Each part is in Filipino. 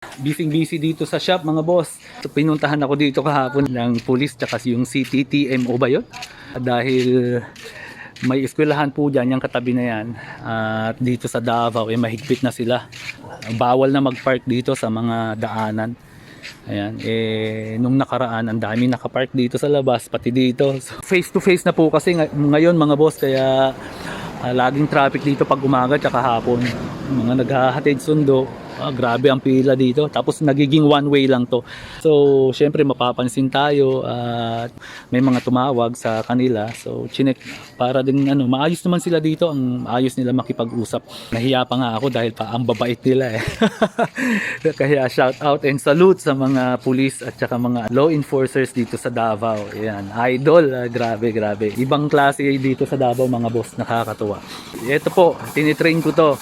Busy dito sa shop mga boss. Pinuntahan ako dito kahapon ng police tsaka yung CTTMO ba yun? Dahil may eskwelahan po dyan, yung katabi na yan. At dito sa Davao, mahigpit na sila. Bawal na mag-park dito sa mga daanan. Ayan, nung nakaraan, ang dami nakapark dito sa labas, pati dito. So, face to face na po kasi ngayon mga boss, kaya laging traffic dito pag umaga tsaka hapon. Mga naghahatid sundo. Grabe ang pila dito. Tapos nagiging one way lang to. So, syempre mapapansin tayo at may mga tumawag sa kanila. So, chinek para din maayos naman sila dito. Ang ayos nila makipag-usap. Nahiya pa nga ako dahil pa ang babait nila eh. Kaya shout out and salute sa mga police at saka mga law enforcers dito sa Davao. Ayan, idol. Grabe. Ibang klase dito sa Davao mga boss. Nakakatuwa. Ito po, tinitrain ko to.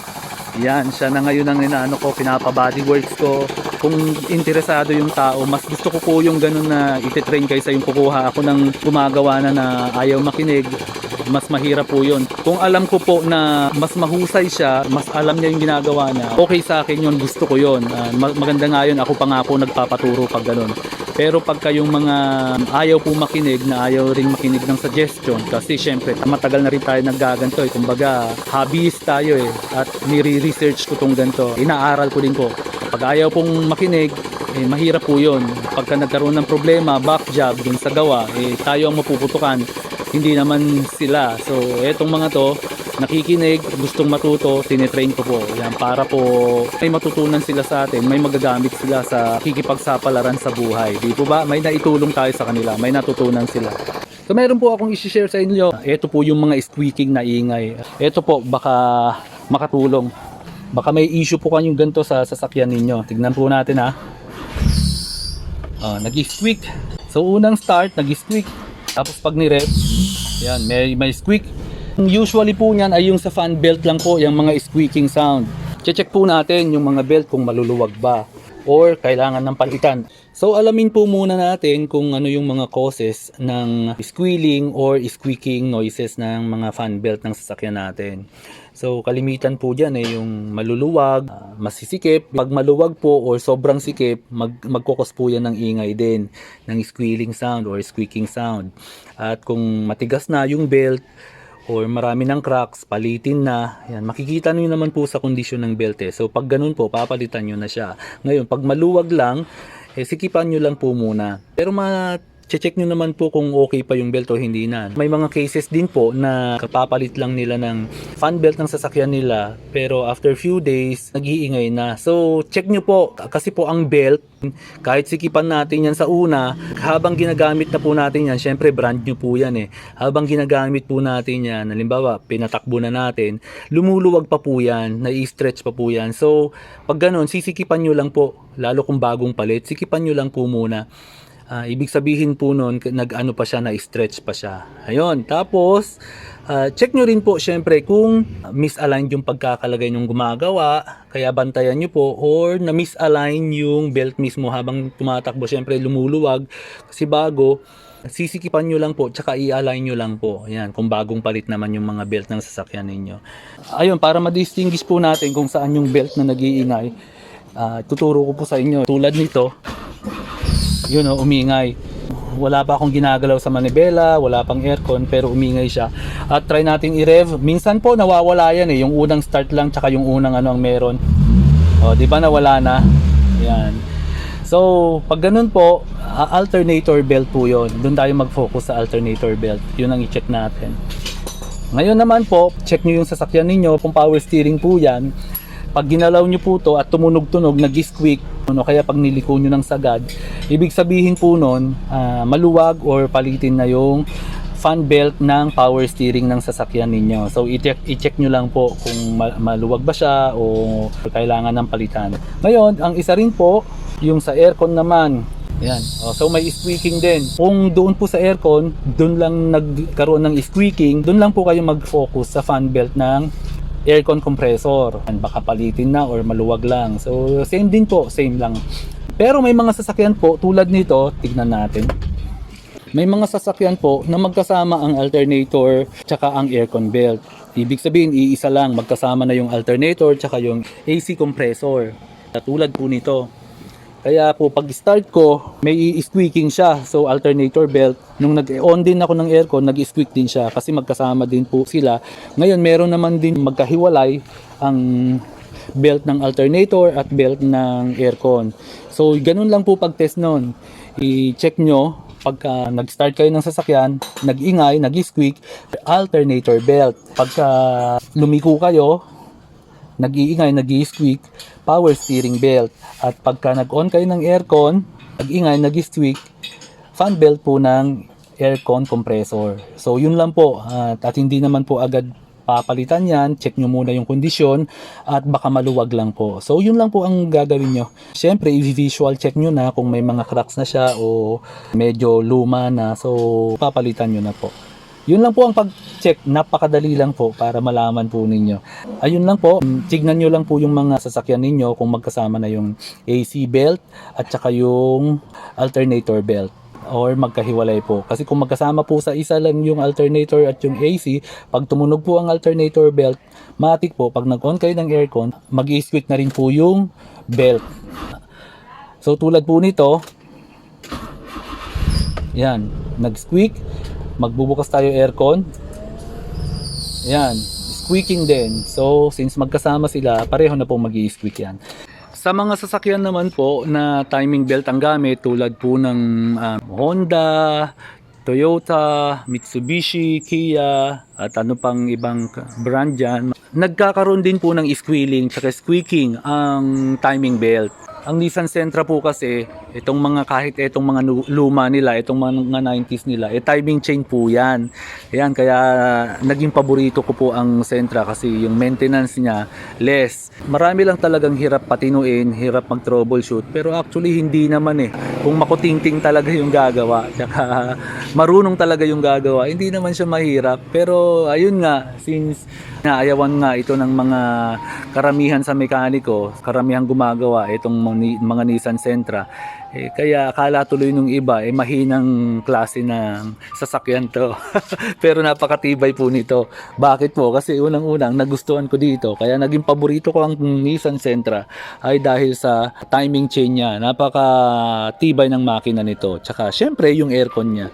Yan, siya na ngayon ang pinapa-body works ko. Kung interesado yung tao, mas gusto ko po yung ganun na ititrain kaysa yung kukuha ako ng gumagawa na ayaw makinig. Mas mahirap po yun. Kung alam ko po na mas mahusay siya, mas alam niya yung ginagawa niya, okay sa akin yun, gusto ko yun. Maganda nga yun, ako pa nga po nagpapaturo pag ganun. Pero pagka yung mga ayaw po makinig, na ayaw ring makinig ng suggestion, kasi syempre matagal na rin tayo naggaganto eh. Kumbaga hobbyist tayo eh, at nire-research ko tong ganito, inaaral ko din po. Pag ayaw pong makinig, mahirap po yun. Pagka nagkaroon ng problema, back job dun sa gawa, tayo ang mapuputukan, hindi naman sila. So etong mga to, nakikinig, gustong matuto, tinitrain ko po. Yan, para po may matutunan sila sa atin, may magagamit sila sa kikipagsapalaran sa buhay. Di po ba? May naitulong tayo sa kanila, may natutunan sila. So meron po akong i-share sa inyo. Ito po yung mga squeaking na ingay. Ito po, baka makatulong. Baka may issue po kanyang ganito sa sasakyan ninyo. Tignan po natin ha. Nag-squeak. So unang start, nag-squeak. Tapos pag ni-rev, yan, may squeak. Usually po niyan ay yung sa fan belt lang po, yung mga squeaking sound. Check po natin yung mga belt kung maluluwag ba or kailangan ng palitan. So alamin po muna natin kung ano yung mga causes ng squealing or squeaking noises ng mga fan belt ng sasakyan natin. So kalimitan po dyan yung maluluwag, masisikip. Pag maluwag po or sobrang sikip, magkukos po yan ng ingay din, ng squealing sound or squeaking sound. At kung matigas na yung belt, or marami ng cracks, palitin na. Yan, makikita nyo naman po sa kondisyon ng belt eh. So pag ganun po, papalitan nyo na siya. Ngayon, pag maluwag lang, sikipan nyo lang po muna. Pero check nyo naman po kung okay pa yung belt o hindi na. May mga cases din po na kapapalit lang nila ng fan belt ng sasakyan nila, pero after few days, nag-iingay na. So check nyo po, kasi po ang belt, kahit sikipan natin yan sa una, habang ginagamit na po natin yan, syempre brand new po yan eh. Habang ginagamit po natin yan, halimbawa pinatakbo na natin, lumuluwag pa po yan, nai-stretch pa po yan. So pag ganun, sisikipan nyo lang po, lalo kung bagong palit, sikipan nyo lang po muna. Ibig sabihin po nun, nag-ano pa siya, na-stretch pa siya. Ayun, tapos check nyo rin po syempre kung misaligned yung pagkakalagay ng gumagawa, kaya bantayan nyo po, or na-misalign yung belt mismo habang tumatakbo, syempre lumuluwag kasi bago. Sisikipan nyo lang po, tsaka i-align nyo lang po. Ayan, kung bagong palit naman yung mga belt ng sasakyan ninyo. Ayun, para ma-distinguish po natin kung saan yung belt na nag-iingay, tuturo ko po sa inyo. Tulad nito, yun umingay. Wala pa akong ginagalaw sa manibela, wala pang aircon, pero umingay siya. At try nating i-rev. Minsan po nawawala yan eh, yung unang start lang tsaka yung unang ang meron. Di ba nawala na? Yan. So, pag ganun po, alternator belt po yun. Doon tayo mag-focus sa alternator belt. Yun ang i-check natin. Ngayon naman po, check nyo yung sasakyan ninyo, kung power steering po yan. Pag ginalaw nyo po to at tumunog-tunog, nag-squeak, kaya pag niliko nyo ng sagad, ibig sabihin po nun, maluwag or palitin na yung fan belt ng power steering ng sasakyan ninyo. So i-check nyo lang po kung maluwag ba siya o kailangan ng palitan. Ngayon, ang isa rin po, yung sa aircon naman. Yan. So may squeaking din. Kung doon po sa aircon, doon lang nagkaroon ng squeaking, doon lang po kayo mag-focus sa fan belt ng aircon compressor. Baka palitin na or maluwag lang. So same din po, same lang. Pero may mga sasakyan po tulad nito, tignan natin. May mga sasakyan po na magkasama ang alternator tsaka ang aircon belt. Ibig sabihin, iisa lang, magkasama na yung alternator tsaka yung AC compressor. Tulad po nito. Kaya po pag start ko, may squeaking siya. So alternator belt, nung nag-on din ako ng aircon, nag-squeak din siya kasi magkasama din po sila. Ngayon meron naman din magkahiwalay ang belt ng alternator at belt ng aircon. So ganun lang po pag-test nun. I-check nyo pagka nag-start kayo ng sasakyan, nag-ingay, nag-squeak, alternator belt. Pagka lumiko kayo, nag-iingay, nag-squeak, power steering belt. At pagka nag-on kayo ng aircon, nag-ingay, nag-squeak, fan belt po ng aircon compressor. So yun lang po, at hindi naman po agad papalitan yan, check nyo muna yung kondisyon at baka maluwag lang po. So yun lang po ang gagawin nyo. Siyempre i-visual check nyo na kung may mga cracks na siya o medyo luma na, so papalitan nyo na po. Yun lang po ang pag-check, napakadali lang po para malaman po ninyo. Ayun lang po, tignan nyo lang po yung mga sasakyan ninyo kung magkasama na yung AC belt at saka yung alternator belt or magkahiwalay po. Kasi kung magkasama po sa isa lang yung alternator at yung AC, pag tumunog po ang alternator belt, matik po, pag nag-on kayo ng aircon, mag-i-squeak na rin po yung belt. So tulad po nito, yan, nag-squeak, magbubukas tayo aircon, yan, squeaking din. So since magkasama sila, pareho na po mag-i-squeak yan. Sa mga sasakyan naman po na timing belt ang gamit, tulad po ng Honda, Toyota, Mitsubishi, Kia, at ano pang ibang brand dyan, nagkakaroon din po ng squealing at squeaking ang timing belt. Ang Nissan Sentra po kasi, itong mga kahit itong mga luma nila, itong mga 90s nila, timing chain po yan. Ayan, kaya naging paborito ko po ang Sentra kasi yung maintenance niya less. Marami lang talagang hirap patinuin, hirap mag-troubleshoot, pero actually hindi naman eh. Kung makutingting talaga yung gagawa, tsaka marunong talaga yung gagawa, hindi naman siya mahirap. Pero ayun nga, since naayawan nga ito ng mga karamihan sa mekaniko, karamihan gumagawa itong mga Nissan Sentra, kaya akala tuloy nung iba mahinang klase ng sasakyan to. Pero napakatibay po nito. Bakit po? Kasi unang-unang nagustuhan ko dito, kaya naging paborito ko ang Nissan Sentra ay dahil sa timing chain niya. Napakatibay ng makina nito. Tsaka syempre yung aircon niya.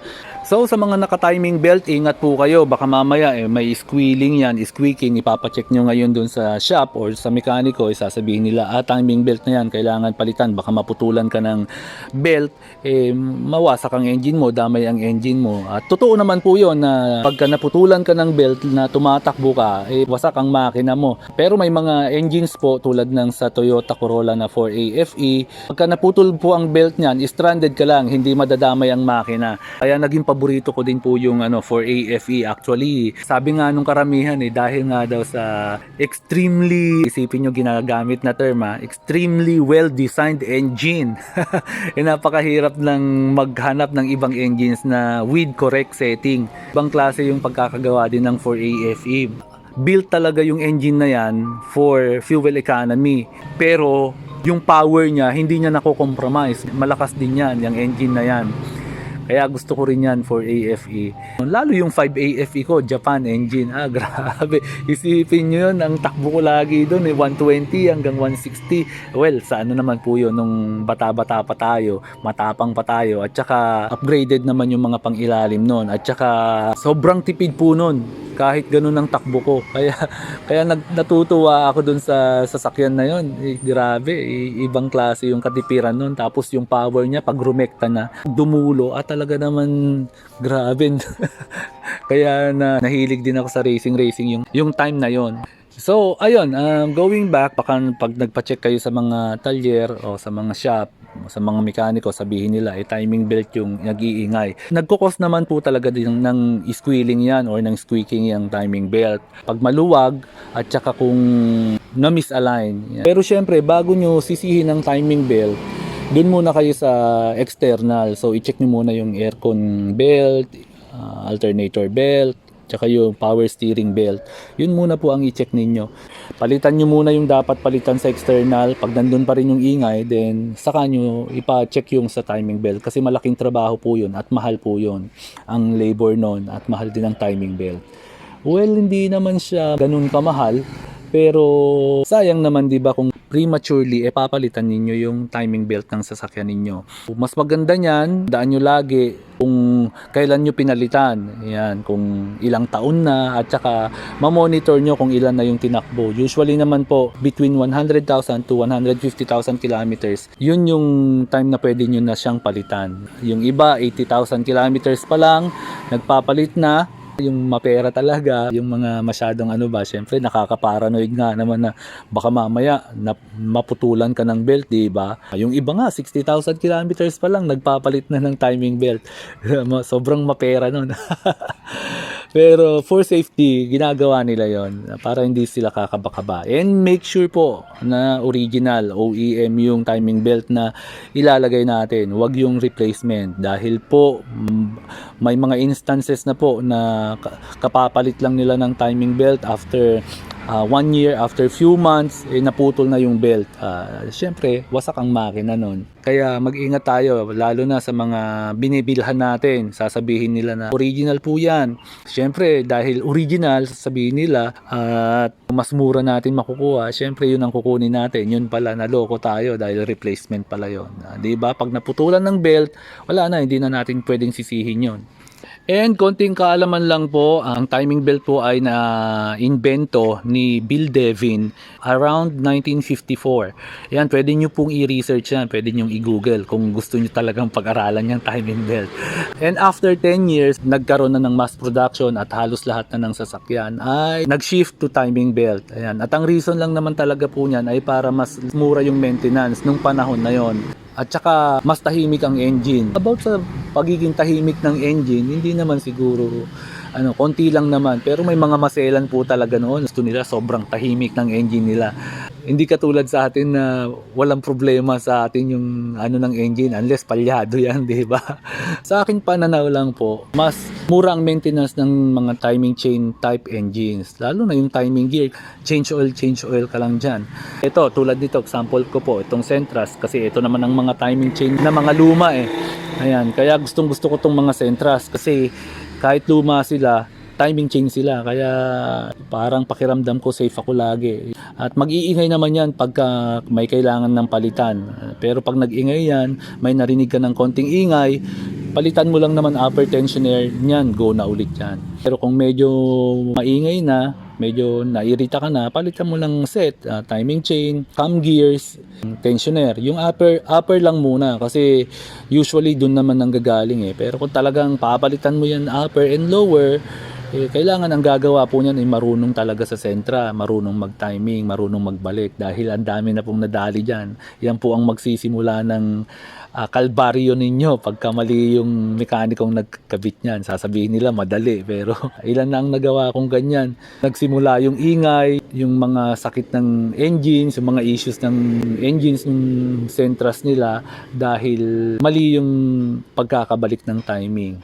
So sa mga naka-timing belt, ingat po kayo. Baka mamaya may squealing yan, squeaking. Ipapacheck nyo ngayon dun sa shop or sa mekaniko. Sasabihin nila, timing belt na yan, kailangan palitan. Baka maputulan ka ng belt, mawasak ang engine mo, damay ang engine mo. At totoo naman po yun na pagka naputulan ka ng belt na tumatakbo ka, wasak ang makina mo. Pero may mga engines po tulad ng sa Toyota Corolla na 4AFE, pagka naputol po ang belt niyan, stranded ka lang, hindi madadamay ang makina. Kaya naging paborito ko din po yung 4AFE. Actually, sabi nga nung karamihan dahil nga daw sa extremely, isipin nyo ginagamit na term, extremely well-designed engine. Napakahirap ng maghanap ng ibang engines na with correct setting. Ibang klase yung pagkakagawa din ng 4AFE. Built talaga yung engine na yan for fuel economy. Pero yung power niya, hindi niya nako-compromise. Malakas din yan, yung engine na yan. Kaya gusto ko rin yan for AFE. Lalo yung 5AFE ko, Japan engine. Grabe. Isipin nyo yun, ang takbo ko lagi doon 120 hanggang 160. Well, sa ano naman po yun, nung bata-bata pa tayo, matapang pa tayo, at saka upgraded naman yung mga pang-ilalim nun. At saka sobrang tipid po nun, kahit ganun ang takbo ko. Kaya natutuwa ako dun sa sasakyan na yun. Grabe, ibang klase yung katipiran nun. Tapos yung power niya, pag rumekta na, dumulo at talaga naman grabe. Kaya nahilig din ako sa racing yung time na yon. So ayun, going back, pag nagpa-check kayo sa mga talyer o sa mga shop, sa mga mekaniko, sabihin nila timing belt yung nag-iingay. Nagkukos naman po talaga din ng squealing yan or ng squeaking yung timing belt. Pag maluwag at saka kung na-misalign. Pero syempre, bago nyo sisihin ang timing belt, dun muna kayo sa external. So i-check nyo muna yung aircon belt, alternator belt, tsaka yung power steering belt. Yun muna po ang i-check ninyo. Palitan nyo muna yung dapat palitan sa external. Pag nandun pa rin yung ingay, then saka nyo ipa-check yung sa timing belt. Kasi malaking trabaho po yun at mahal po yun ang labor nun at mahal din ang timing belt. Well, hindi naman siya ganun kamahal. Pero sayang naman 'di ba kung prematurely papalitan ninyo yung timing belt ng sasakyan ninyo. Mas maganda niyan, daan nyo lagi kung kailan nyo pinalitan. Yan, kung ilang taon na at saka ma-monitor nyo kung ilan na yung tinakbo. Usually naman po between 100,000 to 150,000 kilometers. Yun yung time na pwede nyo na siyang palitan. Yung iba 80,000 kilometers pa lang nagpapalit na. Yung mapera talaga, yung mga masyadong syempre nakaka-paranoid nga naman na baka mamaya maputulan ka ng belt, di ba? Yung iba nga 60,000 kilometers pa lang nagpapalit na ng timing belt. Sobrang mapera nun. Pero for safety, ginagawa nila yon para hindi sila kakaba-kaba. And make sure po na original OEM yung timing belt na ilalagay natin. Huwag yung replacement dahil po may mga instances na po na kapapalit lang nila ng timing belt after 1 year, after few months, naputol na yung belt. Siyempre, wasak ang makina nun. Kaya mag-ingat tayo, lalo na sa mga binibilhan natin. Sasabihin nila na original po yan. Siyempre, dahil original, sasabihin nila at mas mura natin makukuha, siyempre yun ang kukunin natin. Yun pala, naloko tayo dahil replacement pala yun. Diba? Pag naputulan ng belt, wala na, hindi na natin pwedeng sisihin yun. And konting kaalaman lang po, ang timing belt po ay na-invento ni Bill Devin around 1954. Yan, pwede nyo pong i-research yan, pwede nyo i-google kung gusto nyo talagang pag-aralan yung timing belt. And after 10 years, nagkaroon na ng mass production at halos lahat na ng sasakyan ay nag-shift to timing belt. Ayan. At ang reason lang naman talaga po niyan ay para mas mura yung maintenance nung panahon na yon. At saka mas tahimik ang engine. About sa pagiging tahimik ng engine, hindi naman siguro konti lang naman, pero may mga maselan po talaga noon. Gusto nila sobrang tahimik ng engine nila. Hindi katulad sa atin na walang problema sa atin yung ng engine unless palyado yan, di ba? Sa akin pananaw lang po, mas mura ang maintenance ng mga timing chain type engines. Lalo na yung timing gear, change oil ka lang dyan. Ito, tulad nito, example ko po, itong Sentras, kasi ito naman ang mga timing chain na mga luma eh. Ayan, kaya gustong gusto ko itong mga Sentras kasi kahit luma sila, timing chain sila, kaya parang pakiramdam ko safe ako lagi. At mag-iingay naman yan pagka may kailangan ng palitan. Pero pag nag-ingay yan, may narinig ka ng konting ingay, palitan mo lang naman upper tensioner niyan, go na ulit yan. Pero kung medyo maingay na, medyo nairita ka na, palitan mo lang set, timing chain, cam gears, tensioner. Yung upper lang muna kasi usually dun naman nanggagaling eh. Pero kung talagang papalitan mo yan upper and lower, kailangan ang gagawa po niyan ay marunong talaga sa sentra, marunong mag-timing, marunong magbalik dahil ang dami na pong nadali dyan. Yan po ang magsisimula ng kalbaryo ninyo pagka mali yung mekanikong nagkabit niyan. Sasabihin nila madali, pero ilan na ang nagawa kong ganyan. Nagsimula yung ingay, yung mga sakit ng engines, yung mga issues ng engines ng Sentras nila dahil mali yung pagkakabalik ng timing.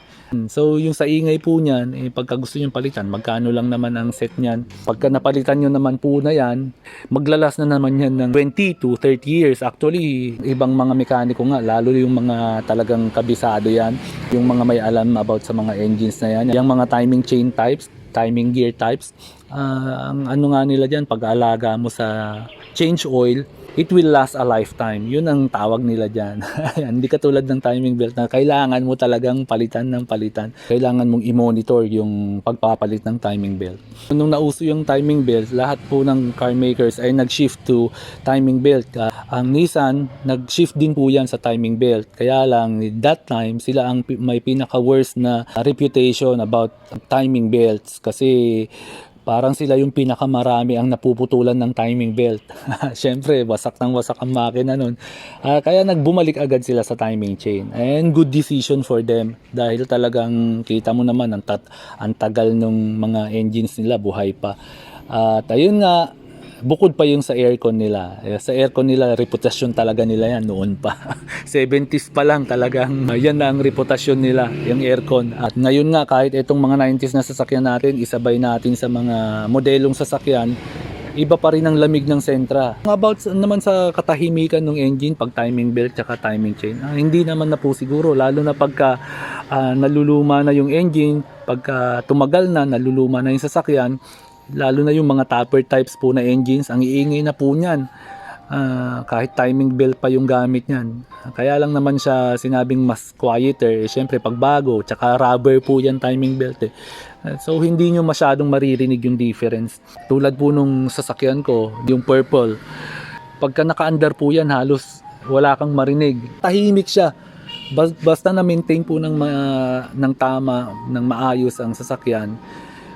So yung sa ingay po niyan, pagka gusto nyo palitan, magkano lang naman ang set niyan. Pagka napalitan nyo naman po na yan, maglalas na naman yan ng 20 to 30 years. Actually, ibang mga mekaniko nga, lalo yung mga talagang kabisado yan, yung mga may alam about sa mga engines na yan, yung mga timing chain types, timing gear types, ang nga nila dyan, pag-aalaga mo sa change oil, it will last a lifetime. Yun ang tawag nila dyan. Hindi katulad ng timing belt na kailangan mo talagang palitan ng palitan. Kailangan mong i-monitor yung pagpapalit ng timing belt. Nung nauso yung timing belt, lahat po ng car makers ay nag-shift to timing belt. Ang Nissan, nag-shift din po yan sa timing belt. Kaya lang, that time, sila ang may pinaka-worst na reputation about timing belts. Kasi parang sila yung pinakamarami ang napuputulan ng timing belt. Siyempre, wasak ang makina nun. Kaya nagbumalik agad sila sa timing chain. And good decision for them. Dahil talagang kita mo naman ang tagal ng mga engines nila, buhay pa. At ayun nga, bukod pa yung sa aircon nila. Sa aircon nila, reputasyon talaga nila yan noon pa. 70s pa lang talagang yan na ang reputasyon nila, yung aircon. At ngayon nga, kahit itong mga 90s na sasakyan natin, isabay natin sa mga modelong sasakyan, iba pa rin ang lamig ng Sentra. About naman sa katahimikan ng engine, pag timing belt at timing chain, hindi naman na po siguro, lalo na pagka naluluma na yung engine, pagka tumagal na, naluluma na yung sasakyan, lalo na yung mga topper types po na engines, ang iingay na po niyan. Kahit timing belt pa yung gamit niyan. Kaya lang naman siya sinabing mas quieter. Siyempre pag bago, tsaka rubber po yan timing belt eh. So hindi nyo masyadong maririnig yung difference. Tulad po nung sasakyan ko, yung purple. Pagka naka-under po yan, halos wala kang marinig. Tahimik siya. Basta na-maintain po ng tama, ng maayos ang sasakyan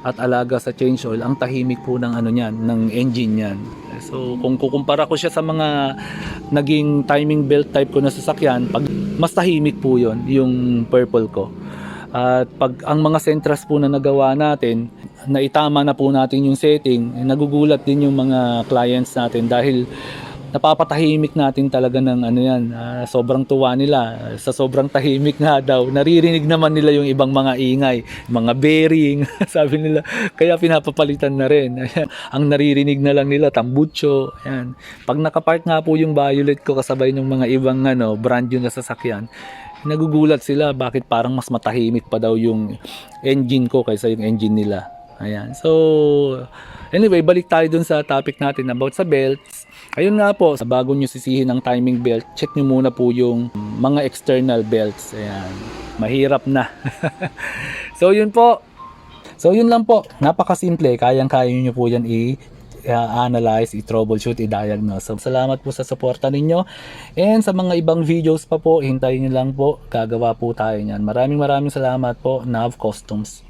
at alaga sa change oil, ang tahimik po ng ano niyan, ng engine niyan. So kung kukumpara ko siya sa mga naging timing belt type ko na sasakyan, mas tahimik po 'yon, yung purple ko. At pag ang mga Sentras po na nagawa natin, naitama na po natin yung setting, nagugulat din yung mga clients natin dahil napapatahimik natin talaga ng ano yan, sobrang tuwa nila sa sobrang tahimik nga daw, naririnig naman nila yung ibang mga ingay, mga bearing sabi nila, kaya pinapapalitan na rin. Ang naririnig na lang nila tambucho, ayan. Pag nakapark nga po yung Violet ko kasabay ng mga ibang brand new na sasakyan, nagugulat sila bakit parang mas matahimik pa daw yung engine ko kaysa yung engine nila. Ayan. So anyway, balik tayo dun sa topic natin about sa belts. Ayun nga po, bago nyo sisihin ang timing belt, check nyo muna po yung mga external belts. Ayan. Mahirap na. So yun po. So yun lang po. Napakasimple. Kayang-kaya nyo po yan i-analyze, i-troubleshoot, i-diagnose. So, salamat po sa suporta ninyo. And sa mga ibang videos pa po, hintayin nyo lang po. Gagawa po tayo niyan. Maraming salamat po, Nav Customs.